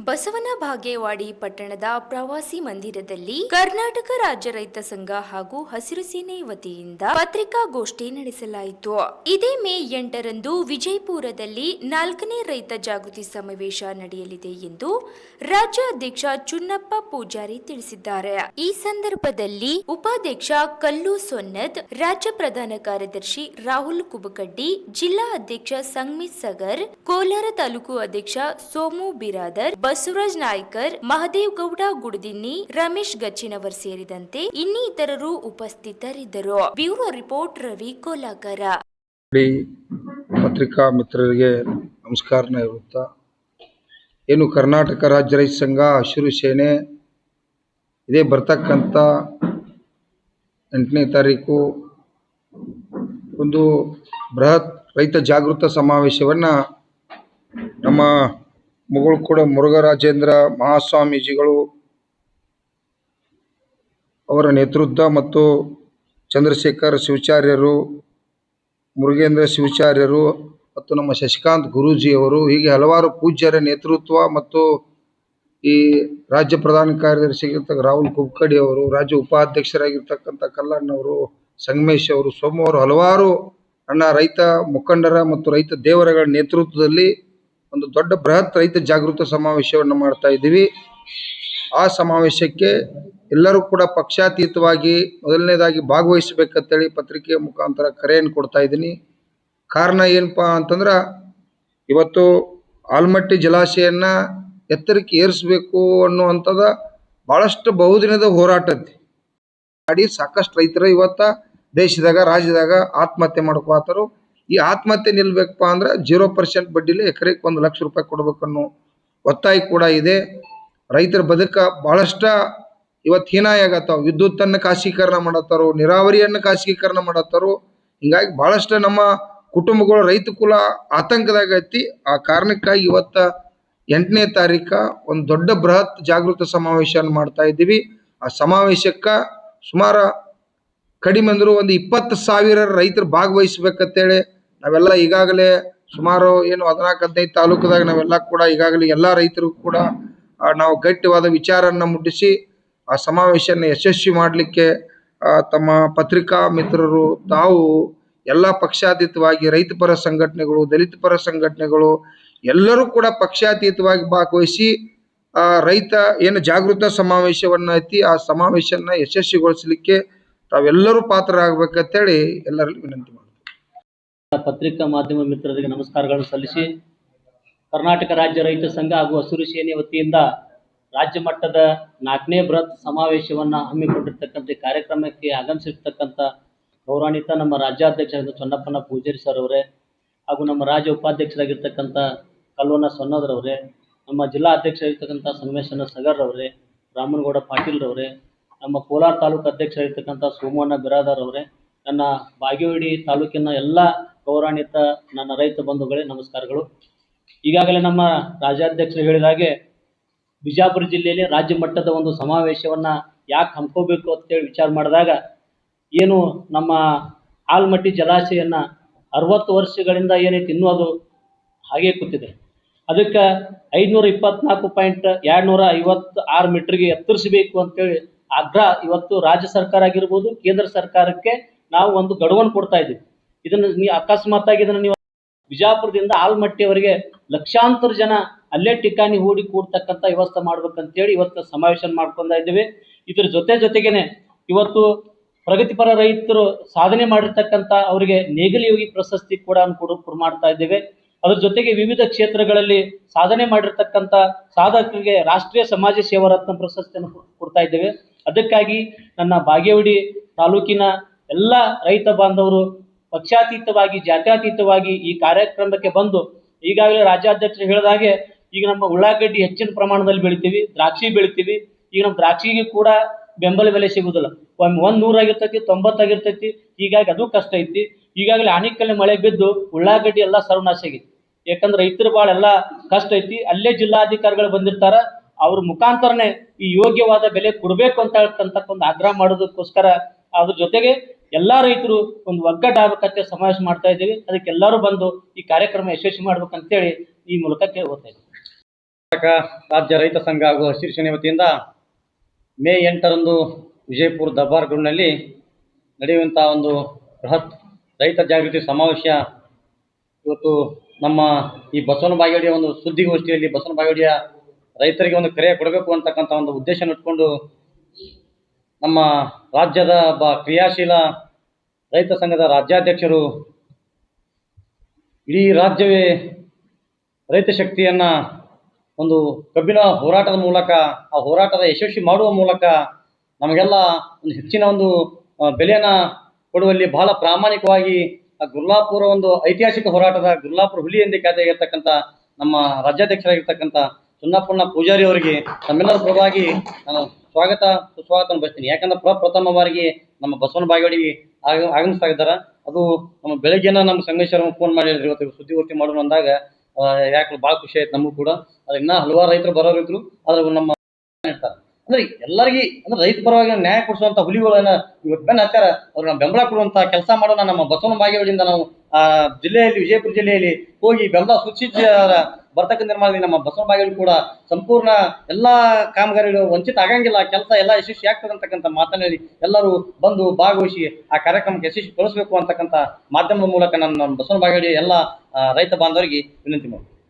ಬಸವನ ಬಾಗೇವಾಡಿ ಪಟ್ಟಣದ ಪ್ರವಾಸಿ ಮಂದಿರದಲ್ಲಿ ಕರ್ನಾಟಕ ರಾಜ್ಯ ರೈತ ಸಂಘ ಹಾಗೂ ಹಸಿರು ಸೇನೆ ವತಿಯಿಂದ ಪತ್ರಿಕಾಗೋಷ್ಠಿ ನಡೆಸಲಾಯಿತು. ಇದೇ ಮೇ 8ರಂದು ವಿಜಯಪುರದಲ್ಲಿ 4ನೇ ರೈತ ಜಾಗೃತಿ ಸಮಾವೇಶ ನಡೆಯಲಿದೆ ಎಂದು ರಾಜ್ಯ ಅಧ್ಯಕ್ಷ ಚುನ್ನಪ್ಪ ಪೂಜಾರಿ ತಿಳಿಸಿದ್ದಾರೆ. ಈ ಸಂದರ್ಭದಲ್ಲಿ ಉಪಾಧ್ಯಕ್ಷ ಕಲ್ಲು ಸೊನ್ನದ್, ರಾಜ್ಯ ಪ್ರಧಾನ ಕಾರ್ಯದರ್ಶಿ ರಾಹುಲ್ ಕುಬಕಡ್ಡಿ, ಜಿಲ್ಲಾ ಅಧ್ಯಕ್ಷ ಸಂಗಮೇಶ್ ಸಗರ್, ಕೋಲಾರ ತಾಲೂಕು ಅಧ್ಯಕ್ಷ ಸೋಮು ಬಿರಾದರ್, ಬಸವರಾಜ್ ನಾಯ್ಕರ್, ಮಹದೇವ್ ಗೌಡ ಗುಡದಿನ್ನಿ, ರಮೇಶ್ ಗಚ್ಚಿನವರ್ ಸೇರಿದಂತೆ ಇನ್ನಿತರರು ಉಪಸ್ಥಿತರಿದ್ದರು. Bureau report Ravi Kolakar. ಪತ್ರಿಕಾ ಮಿತ್ರರಿಗೆ ನಮಸ್ಕಾರ ಹೇಳುತ್ತಾ, ಏನು ಕರ್ನಾಟಕ ರಾಜ್ಯ ರೈತ ಸಂಘ ಹಸಿರು ಸೇನೆ ಇದೇ ಬರ್ತಕ್ಕಂಥ 8ನೇ ತಾರೀಕು ಒಂದು ಬೃಹತ್ ರೈತ ಜಾಗೃತ ಸಮಾವೇಶವನ್ನು ನಮ್ಮ ಮುಗುಳ್ಕೋಡ ಮುರುಘರಾಜೇಂದ್ರ ಮಹಾಸ್ವಾಮೀಜಿಗಳು ಅವರ ನೇತೃತ್ವ ಮತ್ತು ಚಂದ್ರಶೇಖರ್ ಶಿವಾಚಾರ್ಯರು, ಮುರುಗೇಂದ್ರ ಶಿವಾಚಾರ್ಯರು ಮತ್ತು ನಮ್ಮ ಶಶಿಕಾಂತ್ ಗುರೂಜಿಯವರು, ಹೀಗೆ ಹಲವಾರು ಪೂಜ್ಯರ ನೇತೃತ್ವ ಮತ್ತು ಈ ರಾಜ್ಯ ಪ್ರಧಾನ ಕಾರ್ಯದರ್ಶಿಯಾಗಿರ್ತಕ್ಕ ರಾಹುಲ್ ಕುಬಕಡ್ಡಿ ಅವರು, ರಾಜ್ಯ ಉಪಾಧ್ಯಕ್ಷರಾಗಿರ್ತಕ್ಕಂಥ ಕಲ್ಲಣ್ಣವರು, ಸಂಗಮೇಶ್ ಅವರು, ಸೋಮು ಅವರು, ಹಲವಾರು ನನ್ನ ರೈತ ಮುಖಂಡರ ಮತ್ತು ರೈತ ದೇವರಗಳ ನೇತೃತ್ವದಲ್ಲಿ ಒಂದು ದೊಡ್ಡ ಬೃಹತ್ ರೈತ ಜಾಗೃತ ಸಮಾವೇಶವನ್ನು ಮಾಡ್ತಾ ಇದ್ದೀವಿ. ಆ ಸಮಾವೇಶಕ್ಕೆ ಎಲ್ಲರೂ ಕೂಡ ಪಕ್ಷಾತೀತವಾಗಿ ಮೊದಲನೇದಾಗಿ ಭಾಗವಹಿಸಬೇಕಂತೇಳಿ ಪತ್ರಿಕೆಯ ಮುಖಾಂತರ ಕರೆಯನ್ನು ಕೊಡ್ತಾ ಇದ್ದೀನಿ. ಕಾರಣ ಏನಪ್ಪಾ ಅಂತಂದ್ರೆ, ಇವತ್ತು ಆಲ್ಮಟ್ಟಿ ಜಲಾಶಯನ ಎತ್ತರಕ್ಕೆ ಏರಿಸಬೇಕು ಅನ್ನುವಂಥದ್ದು ಭಾಳಷ್ಟು ಬಹುದಿನದ ಹೋರಾಟ ಮಾಡಿ ಸಾಕಷ್ಟು ರೈತರು ಇವತ್ತ ದೇಶದಾಗ ರಾಜ್ಯದಾಗ ಆತ್ಮಹತ್ಯೆ ಮಾಡ್ಕೋತಾರು. ಈ ಆತ್ಮಹತ್ಯೆ ನಿಲ್ಬೇಕಪ್ಪ ಅಂದ್ರೆ 0% ಬಡ್ಡಿಲಿ ಎಕರೆಗೆ 1 ಲಕ್ಷ ರೂಪಾಯಿ ಕೊಡ್ಬೇಕನ್ನೋ ಒತ್ತಾಯ ಕೂಡ ಇದೆ. ರೈತರ ಬದುಕ ಭಾಳಷ್ಟ ಇವತ್ತು ಹೀನಾಯ ಆಗತ್ತಾವ. ವಿದ್ಯುತ್ತನ್ನು ಖಾಸಗೀಕರಣ ಮಾಡತ್ತಾರೋ, ನೀರಾವರಿಯನ್ನು ಖಾಸಗೀಕರಣ ಮಾಡತ್ತಾರೋ. ಹಿಂಗಾಗಿ ಭಾಳಷ್ಟು ನಮ್ಮ ಕುಟುಂಬಗಳು ರೈತ ಕುಲ ಆತಂಕದಾಗ ಐತಿ. ಆ ಕಾರಣಕ್ಕಾಗಿ ಇವತ್ತು 8ನೇ ತಾರೀಕು ಒಂದು ದೊಡ್ಡ ಬೃಹತ್ ಜಾಗೃತ ಸಮಾವೇಶವನ್ನು ಮಾಡ್ತಾ ಇದ್ದೀವಿ. ಆ ಸಮಾವೇಶಕ್ಕೆ ಸುಮಾರು ಕಡಿಮೆ ಅಂದರೂ ಒಂದು 20,000 ರೈತರು ಭಾಗವಹಿಸ್ಬೇಕಂತೇಳಿ ನಾವೆಲ್ಲ ಈಗಾಗಲೇ ಸುಮಾರು 14-15 ತಾಲೂಕದಾಗ ನಾವೆಲ್ಲ ಕೂಡ ಈಗಾಗಲೇ ಎಲ್ಲ ರೈತರು ಕೂಡ ನಾವು ಗಟ್ಟಿವಾದ ವಿಚಾರವನ್ನು ಮುಟ್ಟಿಸಿ ಆ ಸಮಾವೇಶನ ಯಶಸ್ವಿ ಮಾಡಲಿಕ್ಕೆ ತಮ್ಮ ಪತ್ರಿಕಾ ಮಿತ್ರರು, ತಾವು ಎಲ್ಲ ಪಕ್ಷಾತೀತವಾಗಿ ರೈತ ಪರ ಸಂಘಟನೆಗಳು, ದಲಿತ ಪರ ಸಂಘಟನೆಗಳು ಎಲ್ಲರೂ ಕೂಡ ಪಕ್ಷಾತೀತವಾಗಿ ಭಾಗವಹಿಸಿ ರೈತ ಏನು ಜಾಗೃತ ಸಮಾವೇಶವನ್ನು ಐತಿ ಆ ಸಮಾವೇಶನ ಯಶಸ್ವಿಗೊಳಿಸಲಿಕ್ಕೆ ತಾವೆಲ್ಲರೂ ಪಾತ್ರರಾಗಬೇಕಂತೇಳಿ ಎಲ್ಲರಲ್ಲಿ ವಿನಂತಿ ಮಾಡ್ತೀವಿ. ಪತ್ರಿಕಾ ಮಾಧ್ಯಮ ಮಿತ್ರರಿಗೆ ನಮಸ್ಕಾರಗಳನ್ನು ಸಲ್ಲಿಸಿ, ಕರ್ನಾಟಕ ರಾಜ್ಯ ರೈತ ಸಂಘ ಹಾಗೂ ಹಸಿರು ಸೇನೆ ವತಿಯಿಂದ ರಾಜ್ಯ ಮಟ್ಟದ 4ನೇ ಬೃಹತ್ ಸಮಾವೇಶವನ್ನು ಹಮ್ಮಿಕೊಂಡಿರ್ತಕ್ಕಂಥ ಕಾರ್ಯಕ್ರಮಕ್ಕೆ ಆಗಮಿಸಿರ್ತಕ್ಕಂಥ ಗೌರವಾನ್ವಿತ ನಮ್ಮ ರಾಜ್ಯಾಧ್ಯಕ್ಷರಾದ ಚನ್ನಪ್ಪನ ಪೂಜಾರಿ ಸರ್ ಅವರೇ, ಹಾಗೂ ನಮ್ಮ ರಾಜ್ಯ ಉಪಾಧ್ಯಕ್ಷರಾಗಿರ್ತಕ್ಕಂಥ ಕಲ್ವನ ಸೊನ್ನದ್ರವರೇ, ನಮ್ಮ ಜಿಲ್ಲಾ ಅಧ್ಯಕ್ಷರಾಗಿರ್ತಕ್ಕಂಥ ಸಂಗಮೇಶನ ಸಗರ್ ಅವರೇ, ರಾಮನಗೌಡ ಪಾಟೀಲ್ ರವರೇ, ನಮ್ಮ ಕೋಲಾರ ತಾಲೂಕು ಅಧ್ಯಕ್ಷರಾಗಿರ್ತಕ್ಕಂಥ ಸೋಮಣ್ಣ ಬಿರಾದರ್ ಅವರೇ, ನನ್ನ ಬಾಗೇವಾಡಿ ತಾಲೂಕಿನ ಎಲ್ಲ ಗೌರವಾನ್ವಿತ ನನ್ನ ರೈತ ಬಂಧುಗಳೇ ನಮಸ್ಕಾರಗಳು. ಈಗಾಗಲೇ ನಮ್ಮ ರಾಜ್ಯಾಧ್ಯಕ್ಷರು ಹೇಳಿದ ಹಾಗೆ ಬಿಜಾಪುರ ಜಿಲ್ಲೆಯಲ್ಲಿ ರಾಜ್ಯ ಮಟ್ಟದ ಒಂದು ಸಮಾವೇಶವನ್ನು ಯಾಕೆ ಹಮ್ಮಿಕೋಬೇಕು ಅಂತೇಳಿ ವಿಚಾರ ಮಾಡಿದಾಗ, ಏನು ನಮ್ಮ ಆಲ್ಮಟ್ಟಿ ಜಲಾಶಯನ 60 ವರ್ಷಗಳಿಂದ ಏನೈತಿ ಇನ್ನೂ ಅದು ಹಾಗೆ ಕೂತಿದೆ. ಅದಕ್ಕೆ 524.256 ಮೀಟ್ರಿಗೆ ಎತ್ತರಿಸಬೇಕು ಅಂತೇಳಿ ಆಗ್ರಹ ಇವತ್ತು ರಾಜ್ಯ ಸರ್ಕಾರ ಆಗಿರ್ಬೋದು, ಕೇಂದ್ರ ಸರ್ಕಾರಕ್ಕೆ ನಾವು ಒಂದು ಗಡುವನ್ನು ಕೊಡ್ತಾ ಇದ್ದೀವಿ. ಇದನ್ನು ಅಕಸ್ಮಾತ್ತಾಗಿ ಇದನ್ನು ನೀವು ಬಿಜಾಪುರದಿಂದ ಆಲ್ಮಟ್ಟಿಯವರೆಗೆ ಲಕ್ಷಾಂತರ ಜನ ಅಲ್ಲೇ ಟಿಕಾಣಿ ಹೂಡಿ ಕೂಡ್ತಕ್ಕಂಥ ವ್ಯವಸ್ಥೆ ಮಾಡ್ಬೇಕಂತೇಳಿ ಇವತ್ತು ಸಮಾವೇಶ ಮಾಡ್ಕೊಂಡ ಇದ್ದೀವಿ. ಇದ್ರ ಜೊತೆಗೇನೆ ಇವತ್ತು ಪ್ರಗತಿಪರ ರೈತರು ಸಾಧನೆ ಮಾಡಿರ್ತಕ್ಕಂಥ ಅವರಿಗೆ ನೇಗಿಲ ಯೋಗಿ ಪ್ರಶಸ್ತಿ ಕೂಡ ಮಾಡ್ತಾ ಇದ್ದೇವೆ. ಅದ್ರ ಜೊತೆಗೆ ವಿವಿಧ ಕ್ಷೇತ್ರಗಳಲ್ಲಿ ಸಾಧನೆ ಮಾಡಿರ್ತಕ್ಕಂಥ ಸಾಧಕರಿಗೆ ರಾಷ್ಟ್ರೀಯ ಸಮಾಜ ಸೇವಾ ರತ್ನ ಪ್ರಶಸ್ತಿಯನ್ನು ಕೊಡ್ತಾ ಇದ್ದೇವೆ. ಅದಕ್ಕಾಗಿ ನನ್ನ ಬಾಗೇವಾಡಿ ತಾಲೂಕಿನ ಎಲ್ಲ ರೈತ ಬಾಂಧವರು ಪಕ್ಷಾತೀತವಾಗಿ ಜಾತ್ಯತೀತವಾಗಿ ಈ ಕಾರ್ಯಕ್ರಮಕ್ಕೆ ಬಂದು, ಈಗಾಗಲೇ ರಾಜ್ಯಾಧ್ಯಕ್ಷರು ಹೇಳಿದ ಹಾಗೆ ಈಗ ನಮ್ಮ ಉಳ್ಳಾಗಡ್ಡಿ ಹೆಚ್ಚಿನ ಪ್ರಮಾಣದಲ್ಲಿ ಬೆಳಿತೀವಿ, ದ್ರಾಕ್ಷಿ ಬೆಳಿತೀವಿ. ಈಗ ನಮ್ಮ ದ್ರಾಕ್ಷಿಗೆ ಕೂಡ ಬೆಂಬಲ ಬೆಲೆ ಸಿಗುವುದಿಲ್ಲ. 100 ಆಗಿರ್ತೈತಿ, 90 ಆಗಿರ್ತೈತಿ. ಹೀಗಾಗಿ ಅದು ಕಷ್ಟ ಐತಿ. ಈಗಾಗಲೇ ಆನಿಕಲ್ಲೆ ಮಳೆ ಬಿದ್ದು ಉಳ್ಳಾಗಡ್ಡಿ ಎಲ್ಲ ಸರ್ವನಾಶ ಆಗೈತಿ. ಯಾಕಂದ್ರೆ ರೈತರು ಭಾಳ ಎಲ್ಲ ಕಷ್ಟ ಐತಿ. ಅಲ್ಲೇ ಜಿಲ್ಲಾಧಿಕಾರಿಗಳು ಬಂದಿರ್ತಾರ, ಅವ್ರ ಮುಖಾಂತರನೇ ಈ ಯೋಗ್ಯವಾದ ಬೆಲೆ ಕೊಡಬೇಕು ಅಂತ ಹೇಳ್ತಕ್ಕಂಥ ಒಂದು ಆಗ್ರಹ ಮಾಡೋದಕ್ಕೋಸ್ಕರ ಅದ್ರ ಜೊತೆಗೆ ಎಲ್ಲ ರೈತರು ಒಂದು ಒಗ್ಗಟ್ಟಾಗಬೇಕಂತ ಸಮಾವೇಶ ಮಾಡ್ತಾ ಇದ್ದೀವಿ. ಅದಕ್ಕೆ ಎಲ್ಲರೂ ಬಂದು ಈ ಕಾರ್ಯಕ್ರಮ ಯಶಸ್ವಿ ಮಾಡ್ಬೇಕಂತೇಳಿ ಈ ಮೂಲಕ ಕೇಳ್ಕೊತಾ ಇದ್ದೀವಿ. ರಾಜ್ಯ ರೈತ ಸಂಘ ಹಾಗೂ ಹಸಿರು ಸೇನೆ ವತಿಯಿಂದ ಮೇ 8ರಂದು ವಿಜಯಪುರ ದರ್ಬಾರ್ ಗ್ರೌಂಡ್ನಲ್ಲಿ ನಡೆಯುವಂಥ ಒಂದು ಬೃಹತ್ ರೈತ ಜಾಗೃತಿ ಸಮಾವೇಶ ಇವತ್ತು ನಮ್ಮ ಈ ಬಸವನ ಬಾಗೇವಾಡಿಯ ಒಂದು ಸುದ್ದಿಗೋಷ್ಠಿಯಲ್ಲಿ ಬಸವನ ಬಾಗೇವಾಡಿಯ ರೈತರಿಗೆ ಒಂದು ಕರೆ ಕೊಡಬೇಕು ಅಂತಕ್ಕಂಥ ಒಂದು ಉದ್ದೇಶ ಇಟ್ಕೊಂಡು ನಮ್ಮ ರಾಜ್ಯದ ಕ್ರಿಯಾಶೀಲ ರೈತ ಸಂಘದ ರಾಜ್ಯಾಧ್ಯಕ್ಷರು ಇಡೀ ರಾಜ್ಯವೇ ರೈತ ಶಕ್ತಿಯನ್ನು ಒಂದು ಕಬ್ಬಿನ ಹೋರಾಟದ ಮೂಲಕ ಆ ಹೋರಾಟದ ಯಶಸ್ವಿ ಮಾಡುವ ಮೂಲಕ ನಮಗೆಲ್ಲ ಒಂದು ಹೆಚ್ಚಿನ ಒಂದು ಬೆಲೆಯನ್ನು ಕೊಡುವಲ್ಲಿ ಬಹಳ ಪ್ರಾಮಾಣಿಕವಾಗಿ ಆ ಗುರ್ಲಾಪುರ ಒಂದು ಐತಿಹಾಸಿಕ ಹೋರಾಟದ ಗುರ್ಲಾಪುರ ಹುಲಿ ಎಂದೇ ಖ್ಯಾತಿಯಾಗಿರ್ತಕ್ಕಂಥ ನಮ್ಮ ರಾಜ್ಯಾಧ್ಯಕ್ಷರಾಗಿರ್ತಕ್ಕಂಥ ಸುನ್ನಪ್ಪಣ್ಣ ಪೂಜಾರಿ ಅವರಿಗೆ ನಮ್ಮೆಲ್ಲರ ಪರವಾಗಿ ನಾನು ಸುಸ್ವಾಗತ ಬಯಸ್ತೀನಿ. ಯಾಕಂದ್ರೆ ಪ್ರಥಮ ಬಾರಿಗೆ ನಮ್ಮ ಬಸವನ ಬಾಗೇವಾಡಿಗೆ ಆಗಮಿಸ್ತಾ ಇದ್ದಾರೆ. ಅದು ನಮ್ಮ ಬೆಳಗ್ಗೆನ ನಮ್ಮ ಸಂಗಮೇಶ್ವರ ಫೋನ್ ಮಾಡಿದ್ರು ಇವತ್ತು ಸುದ್ದಿಗೋಷ್ಠಿ ಮಾಡೋಣ ಅಂದಾಗ ಯಾಕೆ ಭಾಳ ಖುಷಿ ಆಯ್ತು ನಮಗೂ ಕೂಡ. ಅದು ಇನ್ನೂ ಹಲವಾರು ರೈತರು ಬರೋರಿದ್ರು, ಆದ್ರೆ ನಮ್ಮ ಇರ್ತಾರೆ ಅಂದ್ರೆ ಎಲ್ಲರಿಗೆ ಅಂದ್ರೆ ರೈತ ಪರವಾಗಿ ನ್ಯಾಯ ಕೊಡಿಸುವಂಥ ಹುಲಿಗಳನ್ನ ಇವತ್ತು ಬೆನ್ನ ಹತ್ತಾರ ಅವ್ರನ್ನ ಬೆಂಬಲ ಕೊಡುವಂಥ ಕೆಲಸ ಮಾಡೋಣ. ನಮ್ಮ ಬಸವನ ಬಾಗೇವಾಡಿಯಿಂದ ನಾವು ಆ ಜಿಲ್ಲೆಯಲ್ಲಿ ವಿಜಯಪುರ ಜಿಲ್ಲೆಯಲ್ಲಿ ಹೋಗಿ ಬೆಂಬಲ ಸೂಚಿಸಿ ಬರ್ತಕ್ಕಂಥ ನಿರ್ಮಾಣ ನಮ್ಮ ಬಸವನ ಬಾಗೇವಾಡಿ ಕೂಡ ಸಂಪೂರ್ಣ ಎಲ್ಲ ಕಾಮಗಾರಿಗಳು ವಂಚಿತ ಆಗಂಗಿಲ್ಲ, ಕೆಲಸ ಎಲ್ಲ ಯಶಸ್ವಿ ಆಗ್ತದೆ ಅಂತಕ್ಕಂಥ ಮಾತನಾಡಿ ಎಲ್ಲರೂ ಬಂದು ಭಾಗವಹಿಸಿ ಆ ಕಾರ್ಯಕ್ರಮಕ್ಕೆ ಯಶಸ್ವಿ ಪಡಿಸಬೇಕು ಅಂತಕ್ಕಂಥ ಮಾಧ್ಯಮದ ಮೂಲಕ ನನ್ನ ಬಸವನ ಬಾಗೇವಾಡಿ ಎಲ್ಲ ರೈತ ಬಾಂಧವರಿಗೆ ವಿನಂತಿ ಮಾಡಿ.